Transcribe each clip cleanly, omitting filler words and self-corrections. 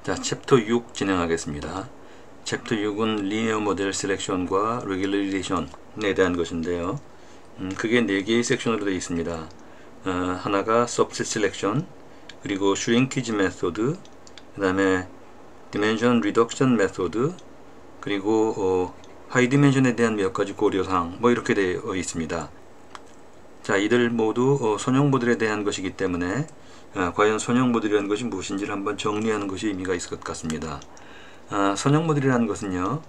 자, 챕터 6 진행하겠습니다. 챕터 6은 리니어 모델 셀렉션과 레귤레이션에 대한 것인데요. 그게 4개의 섹션으로 되어 있습니다. 하나가 subset selection, 그리고 shrinkage method, 그 다음에 dimension reduction method, 그리고 high dimension에 대한 몇 가지 고려사항, 이렇게 되어 있습니다. 자, 이들 모두 선형 모델에 대한 것이기 때문에 과연 선형 모델이라는 것이 무엇인지를 한번 정리하는 것이 의미가 있을 것 같습니다. 선형 모델이라는 것은요,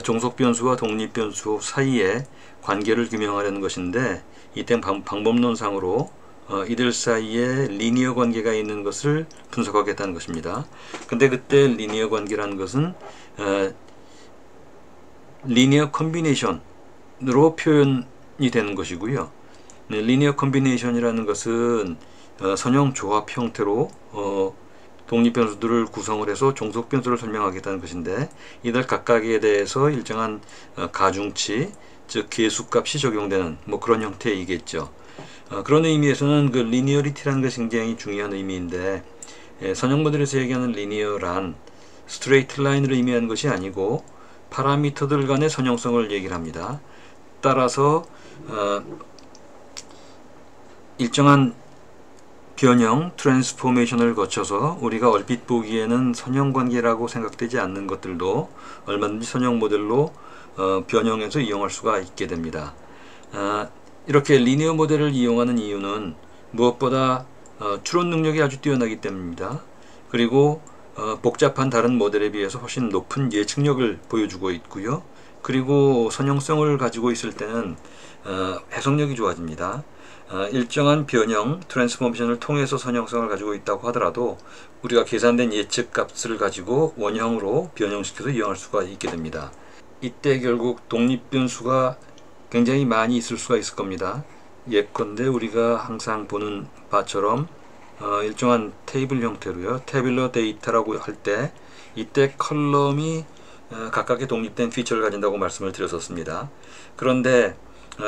종속 변수와 독립 변수 사이의 관계를 규명하려는 것인데, 이때 방법론상으로 이들 사이에 리니어 관계가 있는 것을 분석하겠다는 것입니다. 근데 그때 리니어 관계라는 것은 리니어 컨비네이션으로 표현이 되는 것이고요. 리니어 컨비네이션이라는 것은 선형 조합 형태로 독립변수들을 구성을 해서 종속변수를 설명하겠다는 것인데, 이들 각각에 대해서 일정한 가중치, 즉 계수값이 적용되는 그런 형태이겠죠. 그런 의미에서는 그 리니어리티라는 것이 굉장히 중요한 의미인데, 선형 모델에서 얘기하는 리니어란 스트레이트 라인을 의미하는 것이 아니고 파라미터들 간의 선형성을 얘기를 합니다. 따라서 일정한 변형, 트랜스포메이션을 거쳐서 우리가 얼핏 보기에는 선형관계라고 생각되지 않는 것들도 얼마든지 선형 모델로 변형해서 이용할 수가 있게 됩니다. 이렇게 리니어 모델을 이용하는 이유는 무엇보다 추론 능력이 아주 뛰어나기 때문입니다. 그리고 복잡한 다른 모델에 비해서 훨씬 높은 예측력을 보여주고 있고요. 그리고 선형성을 가지고 있을 때는 해석력이 좋아집니다. 일정한 변형, 트랜스포메이션을 통해서 선형성을 가지고 있다고 하더라도 우리가 계산된 예측 값을 가지고 원형으로 변형시켜서 이용할 수가 있게 됩니다. 이때 결국 독립변수가 굉장히 많이 있을 수가 있을 겁니다. 예컨대 우리가 항상 보는 바처럼 일정한 테이블 형태로요, 태블러 데이터라고 할 때 이때 컬럼이 각각의 독립된 피처를 가진다고 말씀을 드렸었습니다. 그런데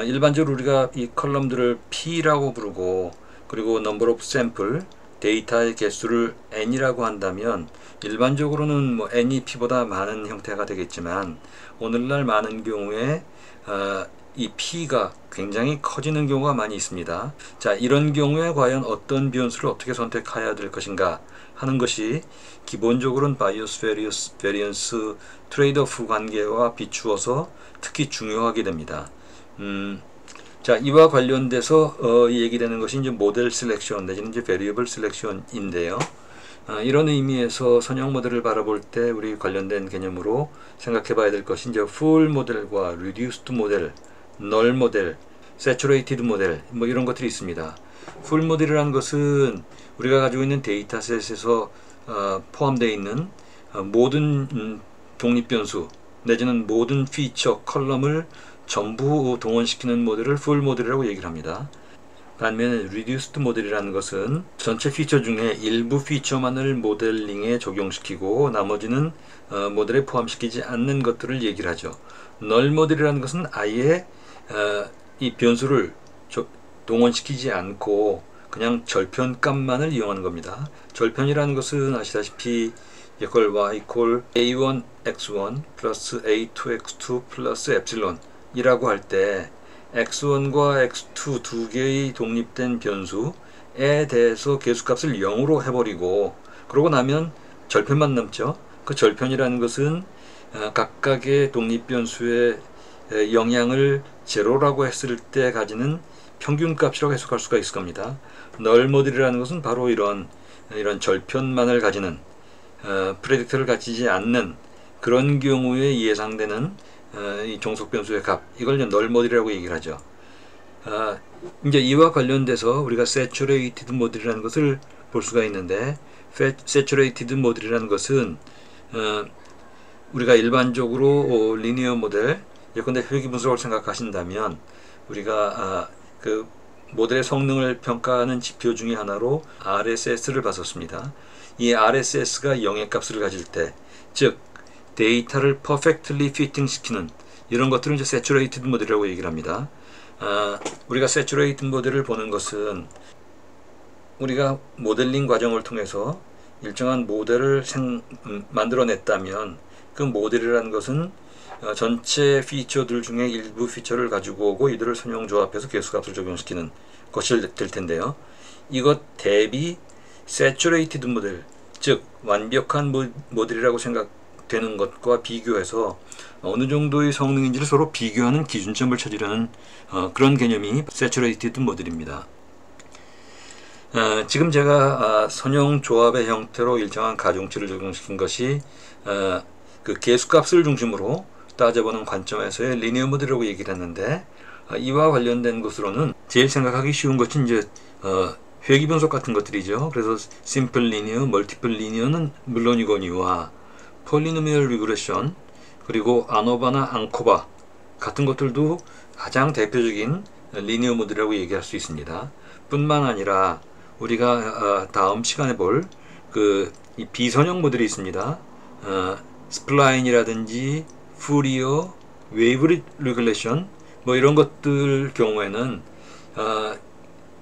일반적으로 우리가 이 컬럼들을 P라고 부르고, 그리고 number of sample, 데이터의 개수를 N이라고 한다면 일반적으로는 N이 P보다 많은 형태가 되겠지만, 오늘날 많은 경우에 이 P가 굉장히 커지는 경우가 많이 있습니다. 자, 이런 경우에 과연 어떤 변수를 어떻게 선택해야 될 것인가 하는 것이 기본적으로는 바이어스 베리언스 트레이드오프 관계와 비추어서 특히 중요하게 됩니다. 자, 이와 관련돼서 얘기되는 것이 이제 모델 셀렉션 내지는 이제 베리어블 셀렉션인데요. 이런 의미에서 선형 모델을 바라볼 때 우리 관련된 개념으로 생각해 봐야 될 것이 이제 풀 모델과 리듀스드 모델, 널 모델, 세츄레이티드 모델 이런 것들이 있습니다. 풀 모델이라는 것은 우리가 가지고 있는 데이터셋에서 포함되어 있는 모든 독립 변수 내지는 모든 피처 컬럼을 전부 동원시키는 모델을 풀 모델이라고 얘기를 합니다. 반면에 reduced 모델이라는 것은 전체 피처 중에 일부 피처만을 모델링에 적용시키고 나머지는 모델에 포함시키지 않는 것들을 얘기를 하죠. null 모델이라는 것은 아예 이 변수를 동원시키지 않고 그냥 절편값만을 이용하는 겁니다. 절편이라는 것은 아시다시피 이걸 y equal a1 x1 플러스 a2 x2 플러스 epsilon 이라고 할 때 x1과 x2 두 개의 독립된 변수에 대해서 계수값을 0으로 해버리고, 그러고 나면 절편만 남죠. 그 절편이라는 것은 각각의 독립 변수의 영향을 제로라고 했을 때 가지는 평균값이라고 해석할 수가 있을 겁니다. 널 모델이라는 것은 바로 이런 절편만을 가지는 프레딕터를 가지지 않는 그런 경우에 예상되는 이 종속 변수의 값, 이걸 이제 널 모델이라고 얘기를 하죠. 이제 이와 관련돼서 우리가 saturated 모델이라는 것을 볼 수가 있는데, saturated 모델이라는 것은 우리가 일반적으로 리니어 모델, 예컨대 회귀 분석을 생각하신다면 우리가 그 모델의 성능을 평가하는 지표 중에 하나로 RSS를 봤었습니다. 이 RSS가 0의 값을 가질 때, 즉 데이터를 perfectly fitting 시키는 이런 것들은 이제 saturated 모델이라고 얘기를 합니다. 우리가 saturated 모델을 보는 것은 우리가 모델링 과정을 통해서 일정한 모델을 만들어냈다면 그 모델이라는 것은 전체 피처들 중에 일부 피처를 가지고 오고 이들을 선형조합해서 개수값을 적용시키는 것이 될 텐데요. 이것 대비 Saturated 모델, 즉 완벽한 모델이라고 생각되는 것과 비교해서 어느 정도의 성능인지를 서로 비교하는 기준점을 찾으려는 그런 개념이 Saturated 모델입니다. 지금 제가 선형조합의 형태로 일정한 가중치를 적용시킨 것이 그 개수값을 중심으로 따져보는 관점에서의 리니어 모델이라고 얘기를 했는데, 이와 관련된 것으로는 제일 생각하기 쉬운 것은 이제 회귀 분석 같은 것들이죠. 그래서 심플 리니어, 멀티플 리니어는 물론이거니와 폴리노미얼 리그레션, 그리고 아노바나 앙코바 같은 것들도 가장 대표적인 리니어 모델이라고 얘기할 수 있습니다. 뿐만 아니라 우리가 다음 시간에 볼 이 비선형 모델이 있습니다. 스플라인이라든지 푸리어, 웨이브 리그레이션 뭐 이런 것들 경우에는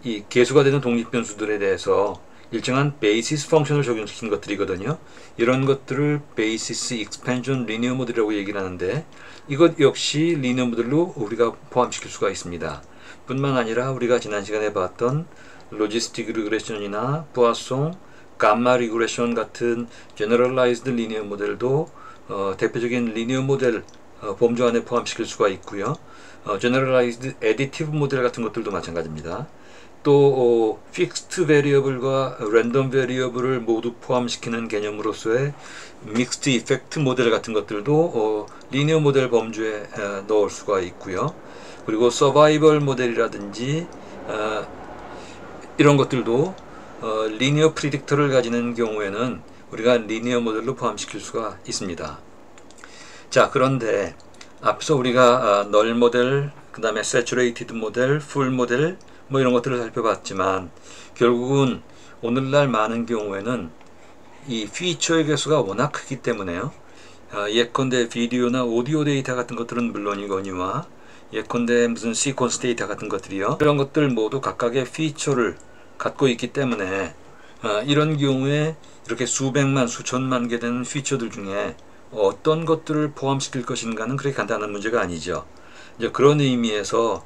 이 개수가 되는 독립변수들에 대해서 일정한 베이시스 펑션을 적용시킨 것들이거든요. 이런 것들을 베이시스 익스펜션 리니어 모델이라고 얘기를 하는데, 이것 역시 리니어 모델로 우리가 포함시킬 수가 있습니다. 뿐만 아니라 우리가 지난 시간에 봤던 로지스틱 리그레션이나 부아송, 감마 리그레션 같은 제너럴라이즈드 리니어 모델도 대표적인 리니어 모델 범주 안에 포함시킬 수가 있고요. 제너럴라이즈드 에디티브 모델 같은 것들도 마찬가지입니다. 또 픽스트 베리어블과 랜덤 베리어블을 모두 포함시키는 개념으로서의 믹스드 이펙트 모델 같은 것들도 리니어 모델 범주에 넣을 수가 있고요. 그리고 서바이벌 모델이라든지 이런 것들도 리니어 프리딕터를 가지는 경우에는 우리가 리니어 모델로 포함시킬 수가 있습니다. 자, 그런데 앞서 우리가 널 모델, 그 다음에 세츄레이티드 모델, 풀 모델 뭐 이런 것들을 살펴봤지만, 결국은 오늘날 많은 경우에는 이 피처의 개수가 워낙 크기 때문에요. 예컨대 비디오나 오디오 데이터 같은 것들은 물론이거니와 예컨대 무슨 시퀀스 데이터 같은 것들이요, 이런 것들 모두 각각의 피처를 갖고 있기 때문에 이런 경우에 이렇게 수백만 수천만 개 되는 피처들 중에 어떤 것들을 포함시킬 것인가는 그렇게 간단한 문제가 아니죠. 이제 그런 의미에서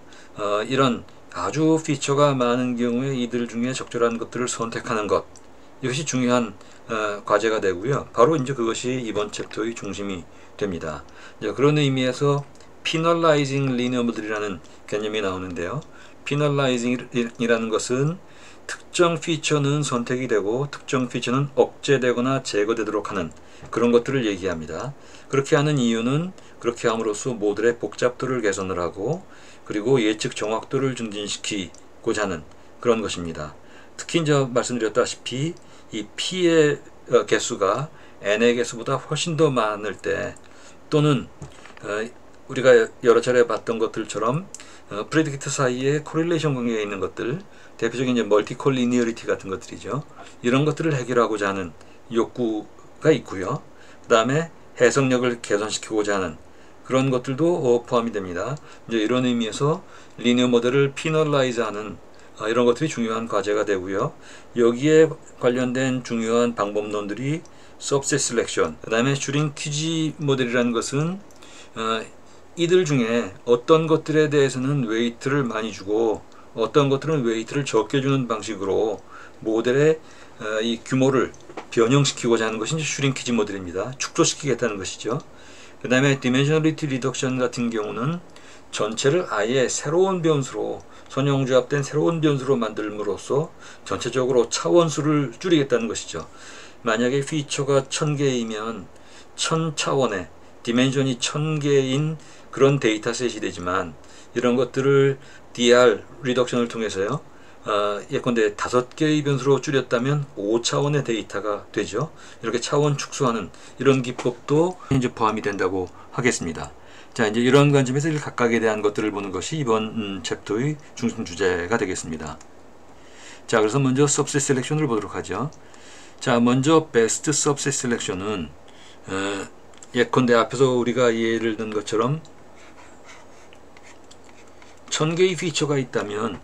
이런 아주 피처가 많은 경우에 이들 중에 적절한 것들을 선택하는 것, 이것이 중요한 과제가 되고요. 바로 이제 그것이 이번 챕터의 중심이 됩니다. 이제 그런 의미에서 Penalizing Linear Model이라는 개념이 나오는데요. Penalizing이라는 것은 특정 피처는 선택이 되고 특정 피처는 억제되거나 제거되도록 하는 그런 것들을 얘기합니다. 그렇게 하는 이유는 그렇게 함으로써 모델의 복잡도를 개선을 하고 그리고 예측 정확도를 증진시키고자 하는 그런 것입니다. 특히 이제 말씀드렸다시피 이 P의 개수가 N의 개수보다 훨씬 더 많을 때, 또는 우리가 여러 차례 봤던 것들처럼 프레디키터 사이에 코릴레이션 관계가 있는 것들, 대표적인 이제 멀티콜 리니어리티 같은 것들이죠. 이런 것들을 해결하고자 하는 욕구가 있고요. 그 다음에 해석력을 개선시키고자 하는 그런 것들도 포함이 됩니다. 이제 이런 의미에서 리니어 모델을 피널라이즈하는 이런 것들이 중요한 과제가 되고요. 여기에 관련된 중요한 방법론들이 subset selection, 그 다음에 슈링키지 모델이라는 것은 이들 중에 어떤 것들에 대해서는 웨이트를 많이 주고 어떤 것들은 웨이트를 적게 주는 방식으로 모델의 이 규모를 변형시키고자 하는 것이 이제 슈링키지 모델입니다. 축소시키겠다는 것이죠. 그 다음에 디멘셔널리티 리덕션 같은 경우는 전체를 아예 새로운 변수로, 선형조합된 새로운 변수로 만들므로써 전체적으로 차원수를 줄이겠다는 것이죠. 만약에 피처가 1000개이면 1000차원의 디멘션이 1000개인 그런 데이터셋이 되지만, 이런 것들을 DR 리덕션을 통해서요, 예컨대 5개의 변수로 줄였다면 5차원의 데이터가 되죠. 이렇게 차원 축소하는 이런 기법도 이제 포함이 된다고 하겠습니다. 자, 이제 이런 관점에서 각각에 대한 것들을 보는 것이 이번 챕터의 중심 주제가 되겠습니다. 자, 그래서 먼저 subset selection을 보도록 하죠. 자, 먼저 best subset selection은 예컨대 앞에서 우리가 예를 든 것처럼 1000개의 피처가 있다면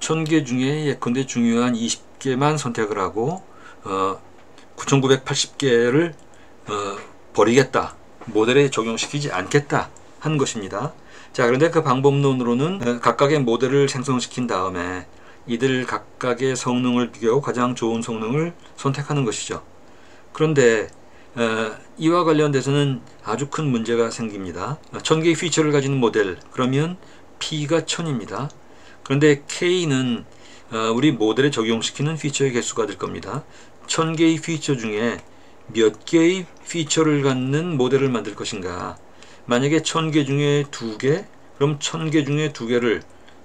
1000개 중에 예컨대 중요한 20개만 선택을 하고 9980개를 버리겠다, 모델에 적용시키지 않겠다 한 것입니다. 자, 그런데 그 방법론으로는 각각의 모델을 생성시킨 다음에 이들 각각의 성능을 비교하고 가장 좋은 성능을 선택하는 것이죠. 그런데 이와 관련돼서는 아주 큰 문제가 생깁니다. 1000개의 피처를 가진 모델, 그러면 P가 1000입니다. 그런데 K는 우리 모델에 적용시키는 피처의 개수가 될 겁니다. 1000개의 피처 중에 몇 개의 피처를 갖는 모델을 만들 것인가. 만약에 1000개 중에 2개, 그럼 1000개 중에 2개를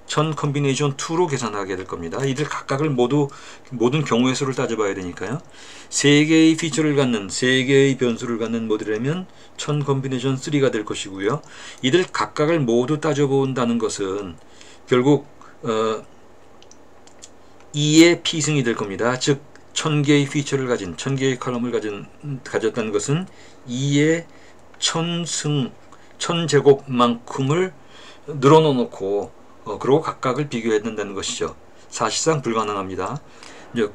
1000 컨비네이션 2로 계산하게 될 겁니다. 이들 각각을 모든 경우의 수를 따져봐야 되니까요. 3개의 피처를 갖는, 3개의 변수를 갖는 모델이라면 1000 컨비네이션 3가 될 것이고요. 이들 각각을 모두 따져본다는 것은 결국 2의 P승이 될 겁니다. 즉 1000개의 피처를 가진, 1000개의 컬럼을 가졌다는 것은 2의 1000승, 1000제곱만큼을 늘어놓고 놓고 그리고 각각을 비교해야 된다는 것이죠. 사실상 불가능합니다.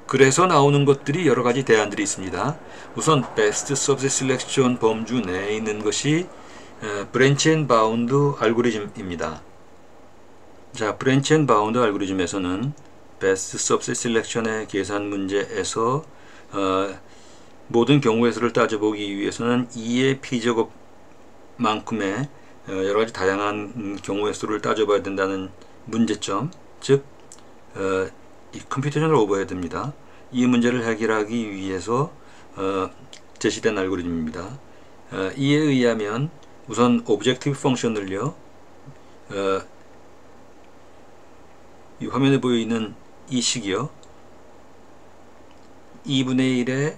그래서 나오는 것들이 여러 가지 대안들이 있습니다. 우선 Best Subset Selection 범주 내에 있는 것이 Branch and Bound 알고리즘입니다. 자, Branch and Bound 알고리즘에서는 Best Subset Selection의 계산 문제에서 모든 경우의 수를 따져보기 위해서는 2의 P제곱만큼의 여러가지 다양한 경우의 수를 따져봐야 된다는 문제점, 즉 이 컴퓨테이셔널 오버헤드입니다. 이 문제를 해결하기 위해서 제시된 알고리즘입니다. 이에 의하면 우선 오브젝티브 펑션을요, 이 화면에 보이는 이 식이요, 2분의 1에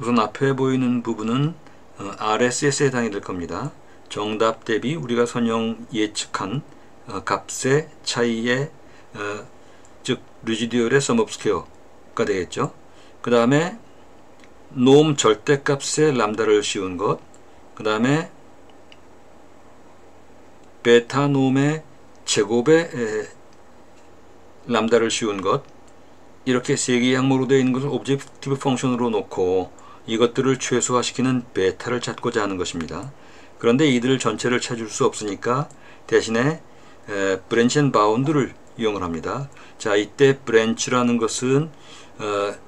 우선 앞에 보이는 부분은 RSS에 해당이 될 겁니다. 정답 대비 우리가 선형 예측한 값의 차이의 즉 리지듀얼의 썸업스퀘어가 되겠죠. 그 다음에 놈 절대값의 람다를 씌운 것, 그 다음에 베타 놈의 제곱의 람다를 씌운 것, 이렇게 세 개의 항목으로 되어 있는 것을 오브젝티브 펑션으로 놓고 이것들을 최소화시키는 베타를 찾고자 하는 것입니다. 그런데 이들 전체를 찾을 수 없으니까 대신에 브랜치 앤 바운드를 이용을 합니다. 자, 이때 브랜치라는 것은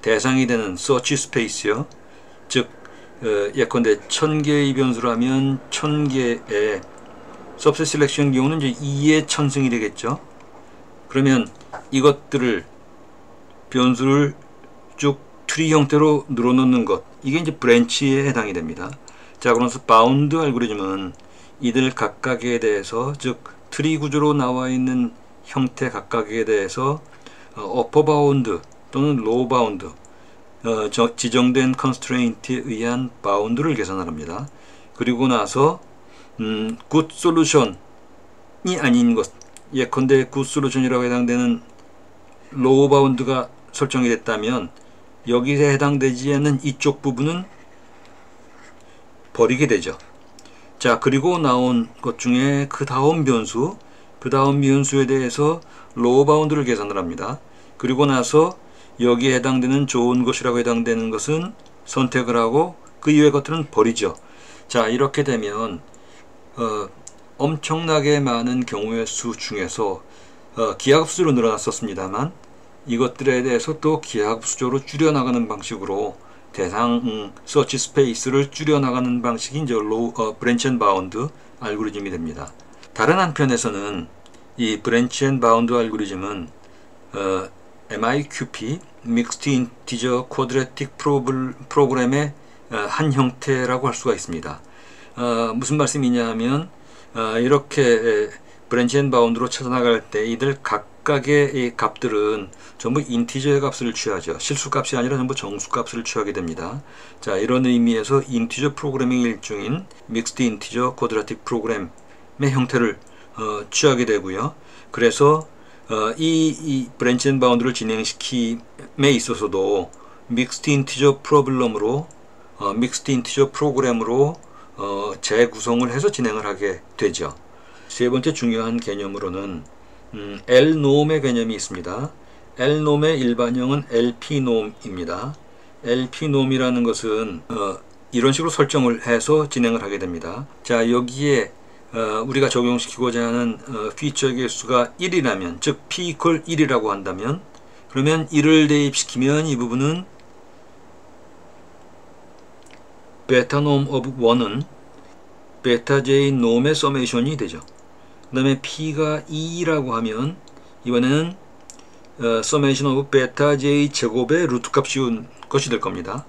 대상이 되는 서치 스페이스요. 즉 예컨대 1000개의 변수라면 1000개의 서브셋 셀렉션 경우는 이제 2의 1000승이 되겠죠. 그러면 이것들을 변수를 쭉 트리 형태로 늘어놓는 것, 이게 이제 브랜치에 해당이 됩니다. 자, 그래서 바운드 알고리즘은 이들 각각에 대해서, 즉 트리 구조로 나와 있는 형태 각각에 대해서 어퍼 바운드 또는 로우 바운드, 지정된 컨스트레인트에 의한 바운드를 계산을 합니다. 그리고 나서 굿 솔루션이 아닌 것, 예컨대 굿 솔루션이라고 해당되는 로우 바운드가 설정이 됐다면 여기에 해당되지 않는 이쪽 부분은 버리게 되죠. 자, 그리고 나온 것 중에 그 다음 변수에 대해서 로우 바운드를 계산을 합니다. 그리고 나서 여기에 해당되는 좋은 것이라고 해당되는 것은 선택을 하고 그 이외의 것들은 버리죠. 자, 이렇게 되면 엄청나게 많은 경우의 수 중에서 기하급수로 늘어났었습니다만 이것들에 대해서 또 기하급수적으로 줄여나가는 방식으로 대상 서치 스페이스를 줄여나가는 방식이 이제 브랜치 앤 바운드 알고리즘이 됩니다. 다른 한편에서는 이 브랜치 앤 바운드 알고리즘은 MIQP Mixed Integer Quadratic 프로그램의 한 형태라고 할 수가 있습니다. 무슨 말씀이냐 하면 이렇게 브랜치 앤 바운드로 찾아나갈 때 이들 각각의 이 값들은 전부 인티저의 값을 취하죠. 실수값이 아니라 전부 정수값을 취하게 됩니다. 자, 이런 의미에서 인티저 프로그래밍 일종인 믹스드 인티저 쿼드라틱 프로그램의 형태를 취하게 되고요. 그래서 이 브랜치 앤 바운드를 진행시킴에 있어서도 믹스드 인티저 프로블럼으로 믹스드 인티저 프로그램으로 재구성을 해서 진행을 하게 되죠. 세 번째 중요한 개념으로는 L놈의 개념이 있습니다. L놈의 일반형은 LP놈입니다. LP놈이라는 것은 이런 식으로 설정을 해서 진행을 하게 됩니다. 자, 여기에 우리가 적용시키고자 하는 피처 개수가 1이라면, 즉 P equal 1이라고 한다면, 그러면 1을 대입시키면 이 부분은 베타 놈 오브 1은 베타 J 놈의 서메이션이 되죠. 그 다음에 P가 2라고 하면 이번에는 서메이션 오브 베타 J 제곱의 루트 값 씌운 것이 될 겁니다.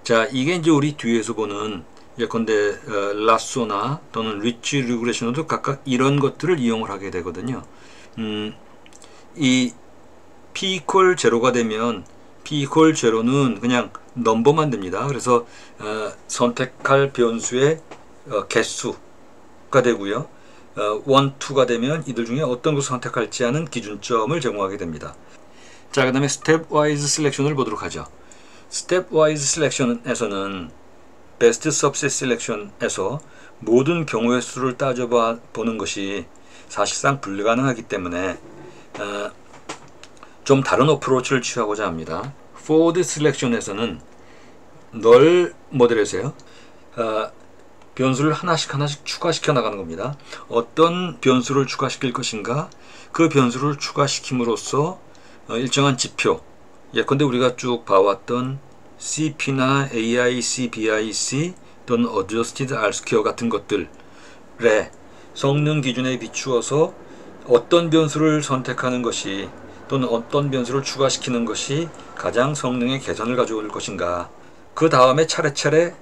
자, 이게 이제 우리 뒤에서 보는 예컨대 라쏘나 또는 리치 리그레션도 각각 이런 것들을 이용을 하게 되거든요. 이 P equal 0가 되면 P equal 0는 그냥 넘버만 됩니다. 그래서 선택할 변수의 개수가 되고요. 1, 2가 되면 이들 중에 어떤 것을 선택할지 하는 기준점을 제공하게 됩니다. 자, 그 다음에 스텝와이즈 셀렉션을 보도록 하죠. 스텝와이즈 셀렉션에서는 베스트 सब셋 셀렉션에서 모든 경우의 수를 따져보는 것이 사실상 불가능하기 때문에 좀 다른 어프로치를 취하고자 합니다. 포워드 셀렉션에서는 널 모델에서요, 변수를 하나씩 추가시켜 나가는 겁니다. 어떤 변수를 추가시킬 것인가, 그 변수를 추가시킴으로써 일정한 지표, 예컨대 우리가 쭉 봐왔던 CP나 AIC, BIC 또는 Adjusted R-Square 같은 것들의 성능 기준에 비추어서 어떤 변수를 선택하는 것이 또는 어떤 변수를 추가시키는 것이 가장 성능의 개선을 가져올 것인가, 그 다음에 차례차례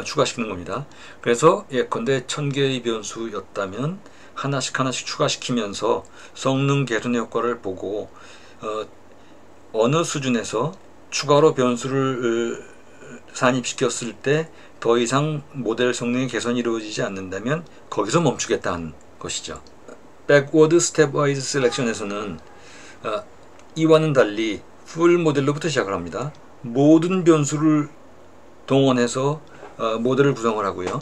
추가시키는 겁니다. 그래서 예컨대 1000개의 변수였다면 하나씩 추가시키면서 성능 개선의 효과를 보고 어느 수준에서 추가로 변수를 산입시켰을 때 더 이상 모델 성능의 개선이 이루어지지 않는다면 거기서 멈추겠다는 것이죠. Backward Stepwise Selection에서는 이와는 달리 풀 모델로부터 시작을 합니다. 모든 변수를 동원해서 모델을 구성을 하고요.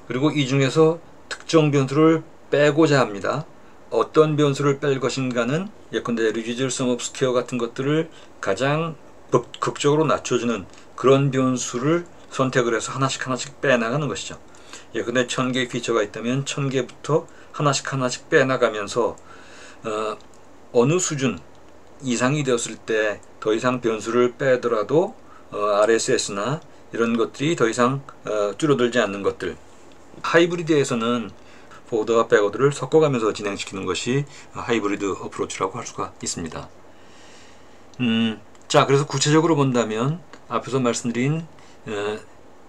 그리고 이 중에서 특정 변수를 빼고자 합니다. 어떤 변수를 뺄 것인가는 예컨대 Residual Sum of Square 같은 것들을 가장 극적으로 낮춰주는 그런 변수를 선택을 해서 하나씩 빼나가는 것이죠. 예컨대 1000개의 피처가 있다면 1000개부터 하나씩 빼나가면서 어느 수준 이상이 되었을 때 더 이상 변수를 빼더라도 RSS나 이런 것들이 더 이상 줄어들지 않는 것들. 하이브리드에서는 포워드와 백워드를 섞어가면서 진행시키는 것이 하이브리드 어프로치라고 할 수가 있습니다. 자, 그래서 구체적으로 본다면 앞에서 말씀드린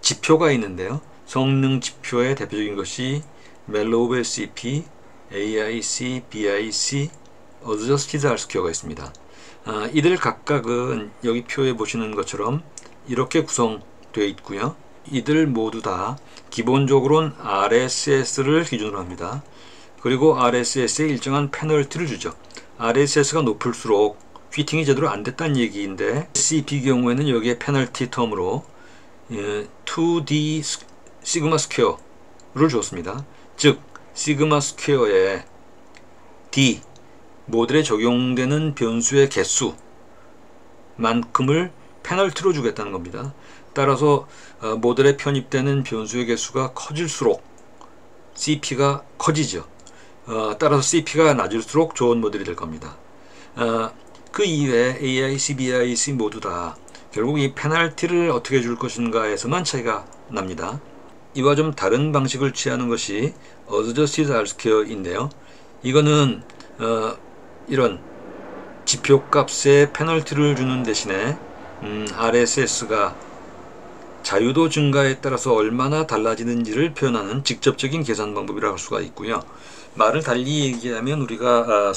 지표가 있는데요. 성능 지표의 대표적인 것이 멜로우벨 CP, AIC, BIC, Adjusted R-Square가 있습니다. 이들 각각은 여기 표에 보시는 것처럼 이렇게 구성되어 있고요. 이들 모두 다 기본적으로는 RSS를 기준으로 합니다. 그리고 RSS에 일정한 페널티를 주죠. RSS가 높을수록 피팅이 제대로 안 됐다는 얘기인데, CP 경우에는 여기에 페널티 텀으로 2D 시그마 스퀘어를 줬습니다. 즉 시그마 스퀘어에 D 모델에 적용되는 변수의 개수만큼을 페널티로 주겠다는 겁니다. 따라서 모델에 편입되는 변수의 개수가 커질수록 CP가 커지죠. 따라서 CP가 낮을수록 좋은 모델이 될 겁니다. 그 이외에 AIC, BIC 모두 다 결국 이 페널티를 어떻게 줄 것인가에서만 차이가 납니다. 이와 좀 다른 방식을 취하는 것이 Adjusted R-Square인데요. 이거는 이런 지표값에 페널티를 주는 대신에 RSS가 자유도 증가에 따라서 얼마나 달라지는지를 표현하는 직접적인 계산 방법이라고 할 수가 있고요. 말을 달리 얘기하면 우리가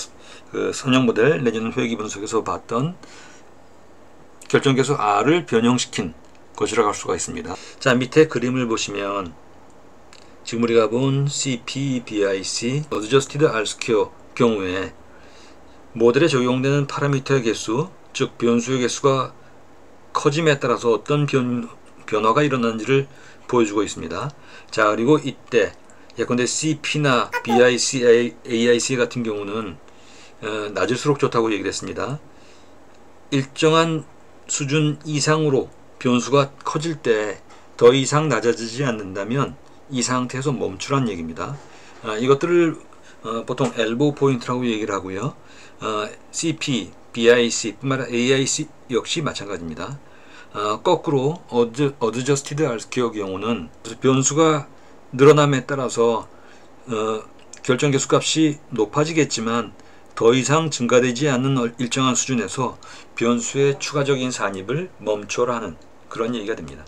그 선형 모델 내지는 회귀 분석에서 봤던 결정계수 R을 변형시킨 것이라고 할 수가 있습니다. 자, 밑에 그림을 보시면 지금 우리가 본 CP, BIC, Adjusted R-Square 경우에 모델에 적용되는 파라미터의 개수, 즉 변수의 개수가 커짐에 따라서 어떤 변화가 일어나는지를 보여주고 있습니다. 자, 그리고 이때 예컨대 CP나 BIC, AIC 같은 경우는 낮을수록 좋다고 얘기를 했습니다. 일정한 수준 이상으로 변수가 커질 때 더 이상 낮아지지 않는다면 이 상태에서 멈추란 얘기입니다. 이것들을 보통 엘보우 포인트라고 얘기를 하고요. CP, BIC 뿐만 아니라 AIC 역시 마찬가지입니다. 거꾸로 어드저스티드 R스퀘어 경우는 변수가 늘어남에 따라서 결정 계수값이 높아지겠지만 더 이상 증가되지 않는 일정한 수준에서 변수의 추가적인 산입을 멈춰라 하는 그런 얘기가 됩니다.